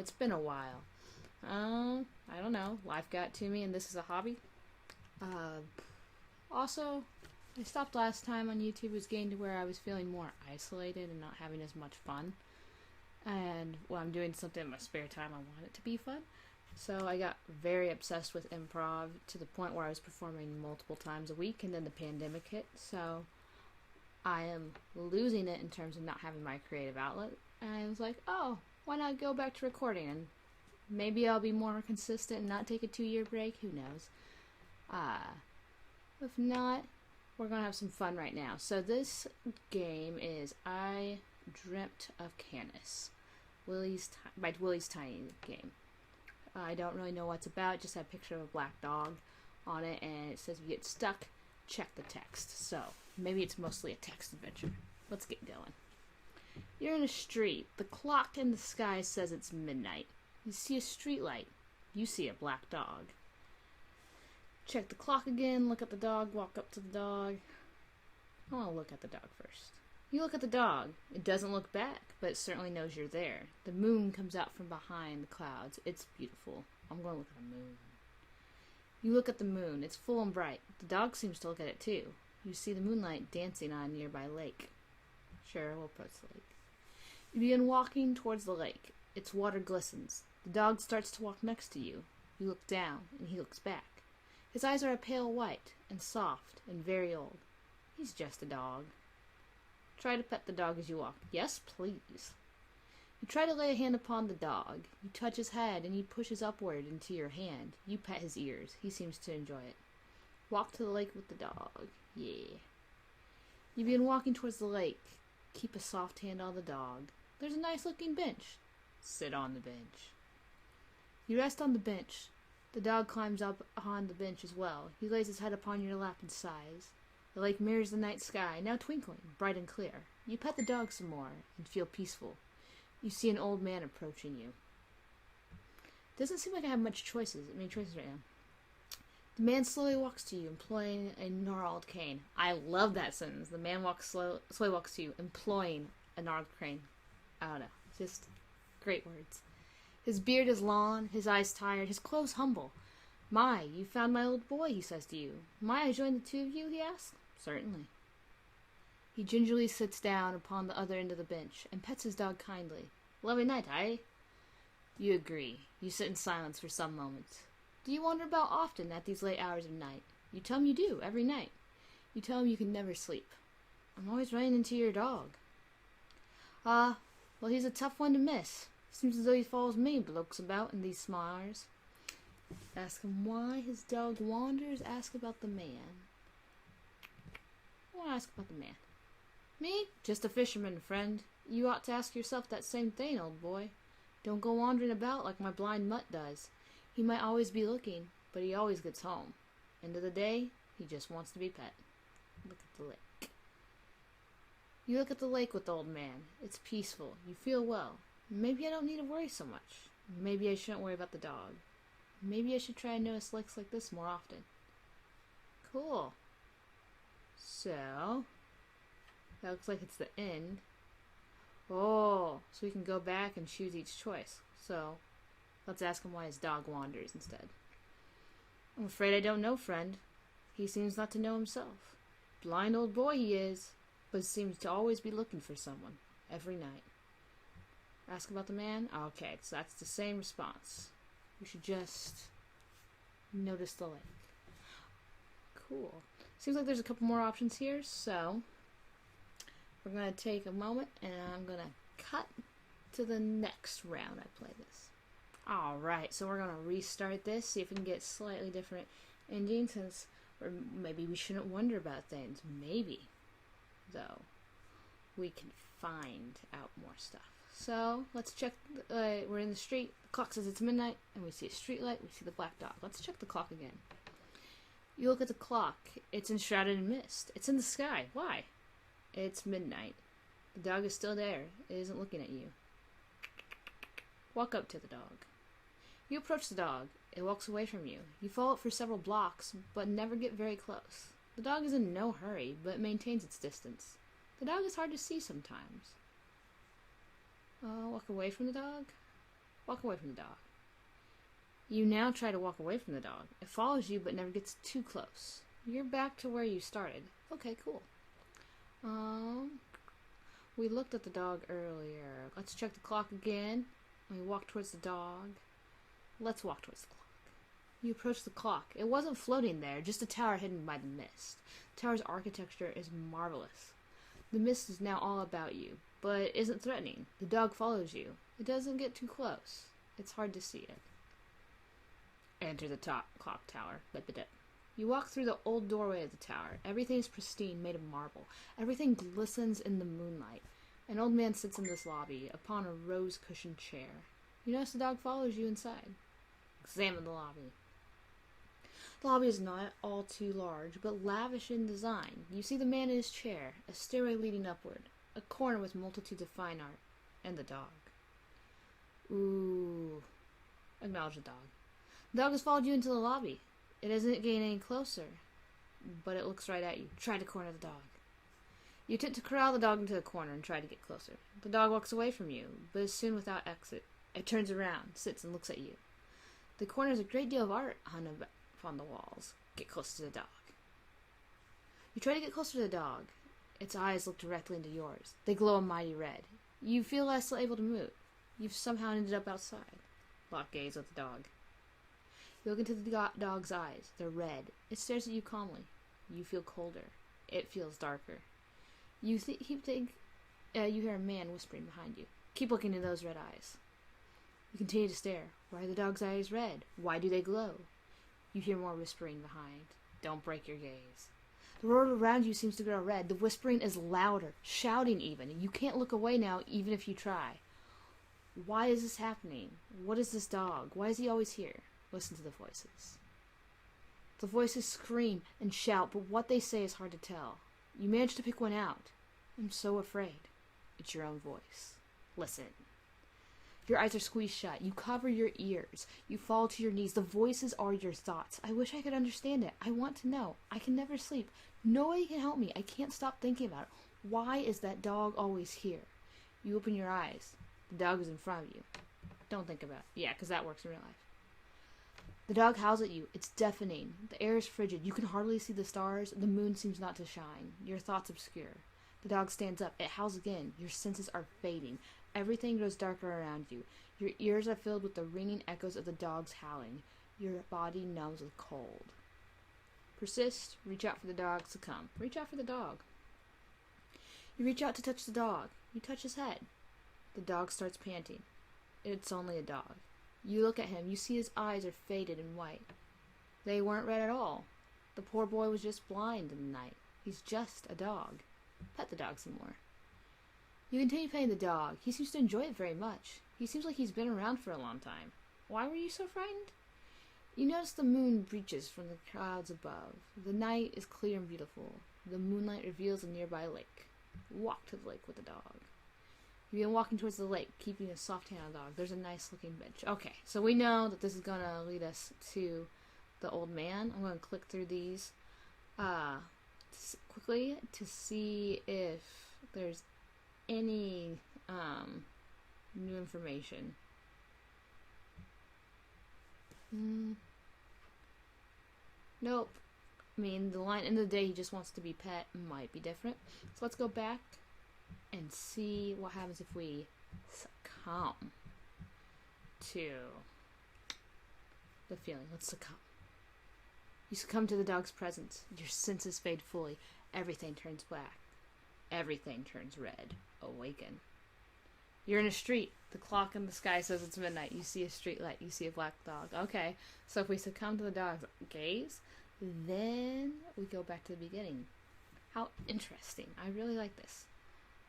It's been a while. I don't know. Life got to me, and this is a hobby. Also, I stopped last time on YouTube. It was getting to where I was feeling more isolated and not having as much fun. And when I'm doing something in my spare time, I want it to be fun. So I got very obsessed with improv to the point where I was performing multiple times a week, and then the pandemic hit. So I am losing it in terms of not having my creative outlet. And I was like, oh, why not go back to recording? And maybe I'll be more consistent and not take a 2-year break. Who knows? If not, we're going to have some fun right now. So this game is I Dreamt of Canis. By Willie's Tiny Game. I don't really know what it's about. Just had a picture of a black dog on it, and it says if you get stuck, check the text. So maybe it's mostly a text adventure. Let's get going. You're in a street. The clock in the sky says it's midnight. You see a street light. You see a black dog. Check the clock again, look at the dog, walk up to the dog. I want to look at the dog first. You look at the dog. It doesn't look back, but it certainly knows you're there. The moon comes out from behind the clouds. It's beautiful. I'm going to look at the moon. You look at the moon. It's full and bright. The dog seems to look at it too. You see the moonlight dancing on a nearby lake. Sure, we'll approach the lake. You begin walking towards the lake. Its water glistens. The dog starts to walk next to you. You look down, and he looks back. His eyes are a pale white, and soft, and very old. He's just a dog. Try to pet the dog as you walk. Yes, please. You try to lay a hand upon the dog. You touch his head, and he pushes upward into your hand. You pet his ears. He seems to enjoy it. Walk to the lake with the dog. Yeah. You begin walking towards the lake. Keep a soft hand on the dog. There's a nice-looking bench. Sit on the bench. You rest on the bench. The dog climbs up on the bench as well. He lays his head upon your lap and sighs. The lake mirrors the night sky, now twinkling, bright and clear. You pet the dog some more and feel peaceful. You see an old man approaching you. Doesn't seem like I have much choices right now. The man slowly walks to you, employing a gnarled cane. I love that sentence. The man slowly walks to you, employing a gnarled cane. I don't know. Just great words. His beard is long, his eyes tired, his clothes humble. My, you found my old boy, he says to you. May I join the two of you, he asks. Certainly. He gingerly sits down upon the other end of the bench and pets his dog kindly. Lovely night, eh? You agree. You sit in silence for some moments. Do you wander about often at these late hours of night? You tell him you do, every night. You tell him you can never sleep. I'm always running into your dog. Well, he's a tough one to miss. Seems as though he follows me, but looks about in these small hours. Ask him why his dog wanders. Ask about the man. I want to ask about the man. Me? Just a fisherman, friend. You ought to ask yourself that same thing, old boy. Don't go wandering about like my blind mutt does. He might always be looking, but he always gets home. End of the day, he just wants to be pet. Look at the lake. You look at the lake with the old man. It's peaceful. You feel well. Maybe I don't need to worry so much. Maybe I shouldn't worry about the dog. Maybe I should try and notice lakes like this more often. Cool. So, that looks like it's the end. Oh, so we can go back and choose each choice. So, let's ask him why his dog wanders instead. I'm afraid I don't know, friend. He seems not to know himself. Blind old boy he is, but seems to always be looking for someone, every night. Ask about the man? Okay, so that's the same response. We should just notice the lake. Cool. Seems like there's a couple more options here, so we're going to take a moment and I'm going to cut to the next round I play this. Alright, so we're going to restart this, see if we can get slightly different ending, since maybe we shouldn't wonder about things. Maybe, though, we can find out more stuff. So, let's check, we're in the street, the clock says it's midnight, and we see a street light, we see the black dog. Let's check the clock again. You look at the clock, it's enshrouded in mist. It's in the sky. Why? It's midnight. The dog is still there. It isn't looking at you. Walk up to the dog. You approach the dog. It walks away from you. You follow it for several blocks, but never get very close. The dog is in no hurry, but maintains its distance. The dog is hard to see sometimes. Walk away from the dog. Walk away from the dog. You now try to walk away from the dog. It follows you but never gets too close. You're back to where you started. Okay, cool. We looked at the dog earlier. Let's check the clock again. We walk towards the dog. Let's walk towards the clock. You approach the clock. It wasn't floating there, just a tower hidden by the mist. The tower's architecture is marvelous. The mist is now all about you, but isn't threatening. The dog follows you. It doesn't get too close. It's hard to see it. Enter the top clock tower. You walk through the old doorway of the tower. Everything is pristine, made of marble. Everything glistens in the moonlight. An old man sits in this lobby, upon a rose-cushioned chair. You notice the dog follows you inside. Examine the lobby. The lobby is not all too large, but lavish in design. You see the man in his chair, a stairway leading upward, a corner with multitudes of fine art, and the dog. Ooh. Acknowledge the dog. The dog has followed you into the lobby. It isn't getting any closer, but it looks right at you. Try to corner the dog. You attempt to corral the dog into a corner and try to get closer. The dog walks away from you, but is soon without exit. It turns around, sits, and looks at you. The corner has a great deal of art hung upon the walls. Get close to the dog. You try to get closer to the dog. Its eyes look directly into yours. They glow a mighty red. You feel less able to move. You've somehow ended up outside. Lock gaze with the dog. You look into the dog's eyes. They're red. It stares at you calmly. You feel colder. It feels darker. You hear a man whispering behind you. Keep looking into those red eyes. You continue to stare. Why are the dog's eyes red? Why do they glow? You hear more whispering behind. Don't break your gaze. The world around you seems to grow red. The whispering is louder, shouting even. You can't look away now, even if you try. Why is this happening? What is this dog? Why is he always here? Listen to the voices. The voices scream and shout, but what they say is hard to tell. You manage to pick one out. I'm so afraid. It's your own voice. Listen. Your eyes are squeezed shut. You cover your ears. You fall to your knees. The voices are your thoughts. I wish I could understand it. I want to know. I can never sleep. Nobody can help me. I can't stop thinking about it. Why is that dog always here? You open your eyes. The dog is in front of you. Don't think about it. Yeah, because that works in real life. The dog howls at you. It's deafening. The air is frigid. You can hardly see the stars. The moon seems not to shine. Your thoughts obscure. The dog stands up. It howls again. Your senses are fading. Everything grows darker around you. Your ears are filled with the ringing echoes of the dog's howling. Your body numbs with cold. Persist. Reach out for the dog. Succumb. Reach out for the dog. You reach out to touch the dog. You touch his head. The dog starts panting. It's only a dog. You look at him. You see his eyes are faded and white. They weren't red at all. The poor boy was just blind in the night. He's just a dog. Pet the dog some more. You continue petting the dog. He seems to enjoy it very much. He seems like he's been around for a long time. Why were you so frightened? You notice the moon breaches from the clouds above. The night is clear and beautiful. The moonlight reveals a nearby lake. Walk to the lake with the dog. You begin walking towards the lake, keeping a soft hand on the dog. There's a nice looking bench. Okay, so we know that this is going to lead us to the old man. I'm going to click through these quickly to see if there's any new information. Nope. I mean, the line, end of the day, he just wants to be pet might be different. So let's go back and see what happens if we succumb to the feeling. Let's succumb. You succumb to the dog's presence. Your senses fade fully. Everything turns black. Everything turns red. Awaken. You're in a street. The clock in the sky says it's midnight. You see a street light. You see a black dog. Okay, so if we succumb to the dog's gaze, then we go back to the beginning. How interesting. I really like this.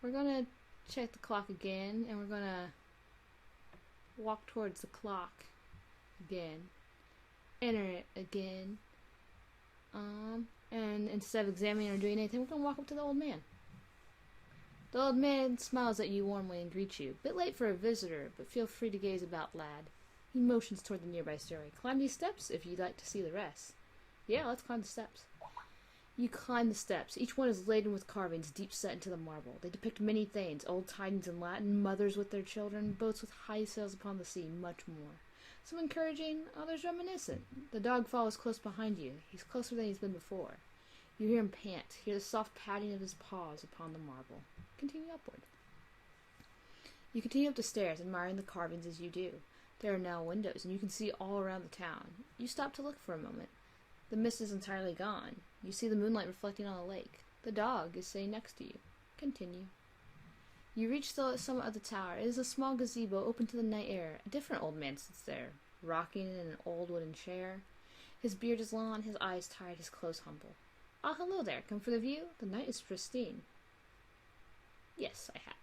We're going to check the clock again, and we're going to walk towards the clock again. Enter it again. And instead of examining or doing anything, we're going to walk up to the old man. The old man smiles at you warmly and greets you. Bit late for a visitor, but feel free to gaze about, lad. He motions toward the nearby stairway. Climb these steps if you'd like to see the rest. Yeah, let's climb the steps. You climb the steps. Each one is laden with carvings deep set into the marble. They depict many things, old tidings in Latin, mothers with their children, boats with high sails upon the sea, much more. Some encouraging, others reminiscent. The dog follows close behind you. He's closer than he's been before. You hear him pant, hear the soft patting of his paws upon the marble. Continue upward. You continue up the stairs, admiring the carvings as you do. There are now windows, and you can see all around the town. You stop to look for a moment. The mist is entirely gone. You see the moonlight reflecting on the lake. The dog is sitting next to you. Continue. You reach the summit of the tower. It is a small gazebo open to the night air. A different old man sits there, rocking in an old wooden chair. His beard is long, his eyes tired, his clothes humble. Ah, hello there. Come for the view? The night is pristine. Yes, I have.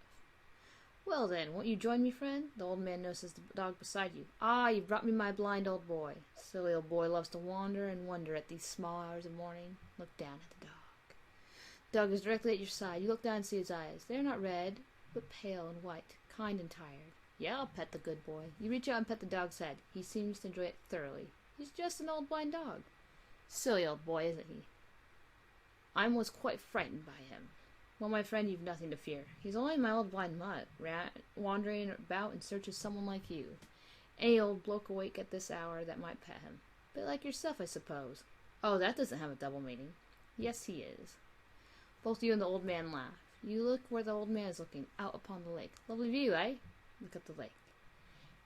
Well then, won't you join me, friend? The old man notices the dog beside you. Ah, you brought me my blind old boy. Silly old boy loves to wander and wonder at these small hours of morning. Look down at the dog. The dog is directly at your side. You look down and see his eyes. They are not red, but pale and white, kind and tired. Yeah, I'll pet the good boy. You reach out and pet the dog's head. He seems to enjoy it thoroughly. He's just an old blind dog. Silly old boy, isn't he? I was quite frightened by him. Well, my friend, you've nothing to fear. He's only my old blind mutt, wandering about in search of someone like you. Any old bloke awake at this hour that might pet him. Bit like yourself, I suppose. Oh, that doesn't have a double meaning. Yes, he is. Both you and the old man laugh. You look where the old man is looking, out upon the lake. Lovely view, eh? Look at the lake.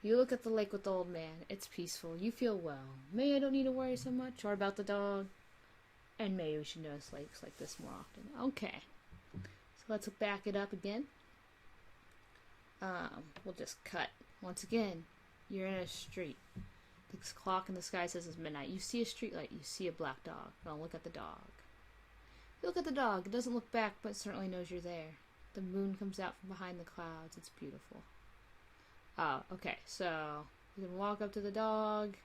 You look at the lake with the old man. It's peaceful. You feel well. Maybe I don't need to worry so much, or about the dog. And maybe we should notice lakes like this more often. Okay. So let's back it up again. We'll just cut. Once again, you're in a street. The clock in the sky says it's midnight. You see a street light. You see a black dog. Now look at the dog. You look at the dog. It doesn't look back, but it certainly knows you're there. The moon comes out from behind the clouds. It's beautiful. Oh, okay. So we can walk up to the dog,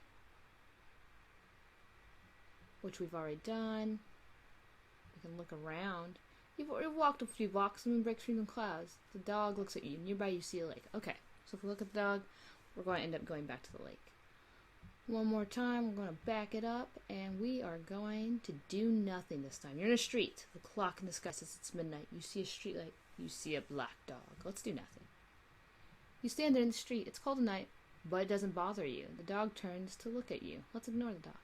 which we've already done. We can look around. You've already walked a few blocks. The moon breaks through the clouds. The dog looks at you. Nearby you see a lake. Okay, so if we look at the dog, we're going to end up going back to the lake. One more time, we're going to back it up, and we are going to do nothing this time. You're in a street. The clock in the sky says it's midnight. You see a street light. You see a black dog. Let's do nothing. You stand there in the street. It's cold at night, but it doesn't bother you. The dog turns to look at you. Let's ignore the dog.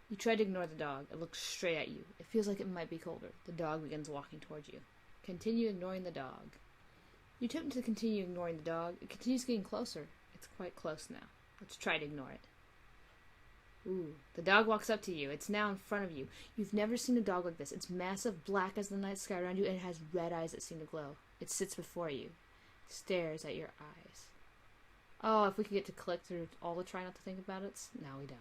You try to ignore the dog. It looks straight at you. It feels like it might be colder. The dog begins walking towards you. Continue ignoring the dog. You attempt to continue ignoring the dog. It continues getting closer. It's quite close now. Let's try to ignore it. Ooh, the dog walks up to you. It's now in front of you. You've never seen a dog like this. It's massive, black as the night sky around you, and it has red eyes that seem to glow. It sits before you. Stares at your eyes. Oh, if we could get to click through all the try not to think about it. No, we don't.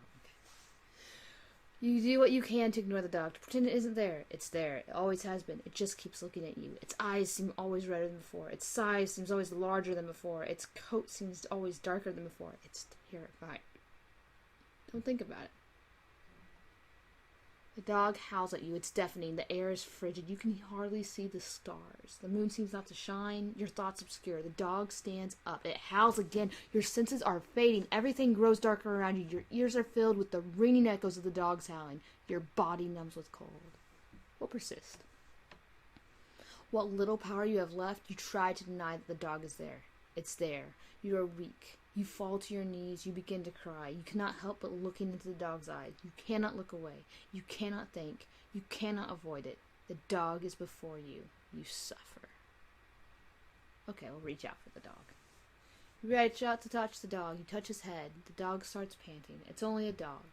You do what you can to ignore the dog, to pretend it isn't there. It's there. It always has been. It just keeps looking at you. Its eyes seem always redder than before. Its size seems always larger than before. Its coat seems always darker than before. It's terrifying. Don't think about it. The dog howls at you. It's deafening. The air is frigid. You can hardly see the stars. The moon seems not to shine. Your thoughts obscure. The dog stands up. It howls again. Your senses are fading. Everything grows darker around you. Your ears are filled with the ringing echoes of the dog's howling. Your body numbs with cold. Will persist. What little power you have left, you try to deny that the dog is there. It's there. You are weak. You fall to your knees. You begin to cry. You cannot help but looking into the dog's eyes. You cannot look away. You cannot think. You cannot avoid it. The dog is before you. You suffer. Okay, we'll reach out for the dog. You reach out to touch the dog. You touch his head. The dog starts panting. It's only a dog.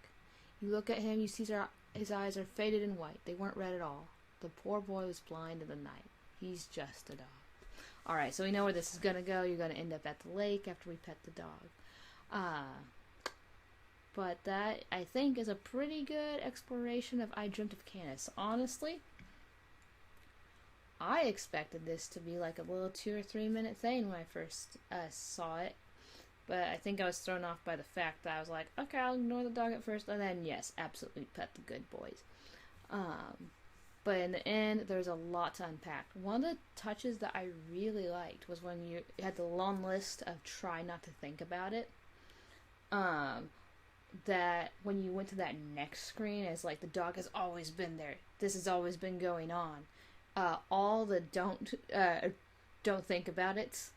You look at him. You see his eyes are faded and white. They weren't red at all. The poor boy was blind in the night. He's just a dog. Alright, so we know where this is going to go. You're going to end up at the lake after we pet the dog. But that, I think, is a pretty good exploration of I Dreamt of Canis. Honestly, I expected this to be like a little 2 or 3 minute thing when I first saw it. But I think I was thrown off by the fact that I was like, okay, I'll ignore the dog at first. And then, yes, absolutely pet the good boys. But in the end, there's a lot to unpack. One of the touches that I really liked was when you had the long list of try not to think about it. that when you went to that next screen, it's like the dog has always been there. This has always been going on. All the don't think about it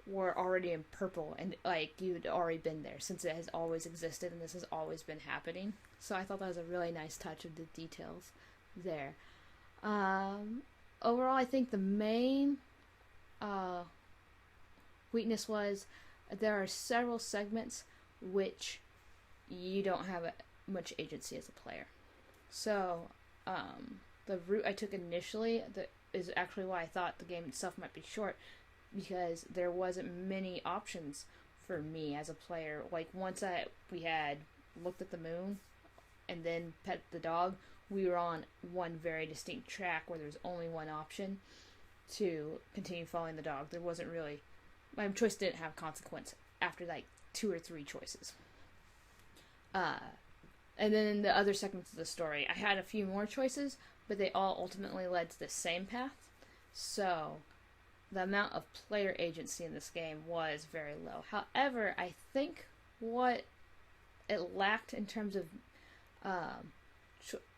were already in purple, and like you'd already been there since it has always existed and this has always been happening. So I thought that was a really nice touch of the details there. Overall, I think the main weakness was there are several segments which you don't have much agency as a player. So the route I took initially is actually why I thought the game itself might be short, because there wasn't many options for me as a player. Like once we had looked at the moon and then pet the dog, we were on one very distinct track where there was only one option to continue following the dog. There wasn't really, my choice didn't have consequence after like 2 or 3 choices. And then in the other segments of the story, I had a few more choices, but they all ultimately led to the same path. So the amount of player agency in this game was very low. However, I think what it lacked in terms of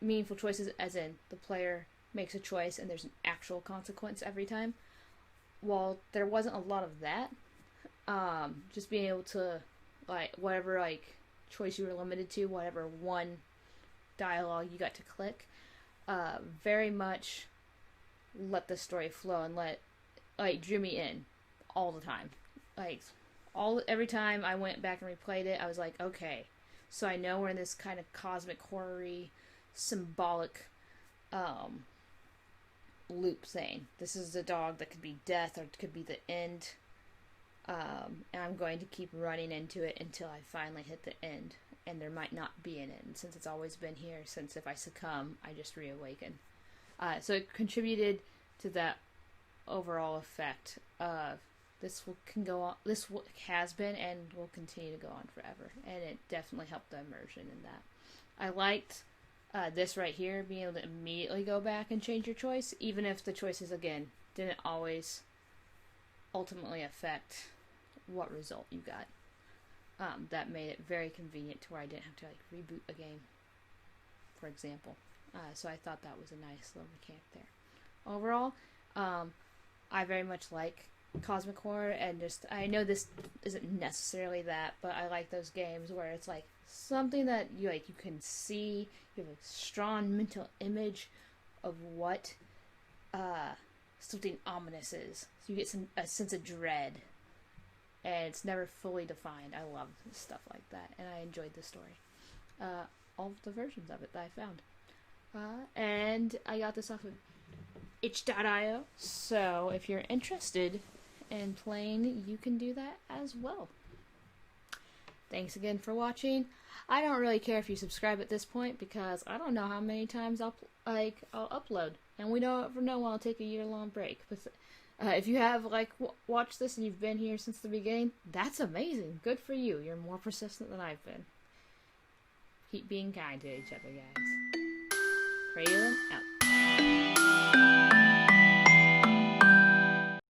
meaningful choices, as in the player makes a choice and there's an actual consequence every time, while there wasn't a lot of that, just being able to, like, whatever, like, choice you were limited to, whatever one dialogue you got to click, very much let the story flow and drew me in all the time. Like, every time I went back and replayed it, I was like, okay, so I know we're in this kind of cosmic horror-y, symbolic loop thing. This is a dog that could be death or it could be the end. And I'm going to keep running into it until I finally hit the end. And there might not be an end, since it's always been here, since if I succumb, I just reawaken. So it contributed to that overall effect of this has been and will continue to go on forever. And it definitely helped the immersion in that. I liked this right here, being able to immediately go back and change your choice, even if the choices, again, didn't always ultimately affect what result you got. That made it very convenient to where I didn't have to reboot a game, for example. So I thought that was a nice little mechanic there. Overall, I very much like cosmic horror, and I know this isn't necessarily that, but I like those games where it's like something that you can see, you have a strong mental image of what something ominous is. So you get a sense of dread, and it's never fully defined. I love stuff like that, and I enjoyed the story. All of the versions of it that I found. And I got this off of itch.io, so if you're interested in playing, you can do that as well. Thanks again for watching. I don't really care if you subscribe at this point, because I don't know how many times I'll upload, and we don't ever know when I'll take a year-long break. But if you have watched this and you've been here since the beginning, that's amazing. Good for you. You're more persistent than I've been. Keep being kind to each other, guys. Craelan out.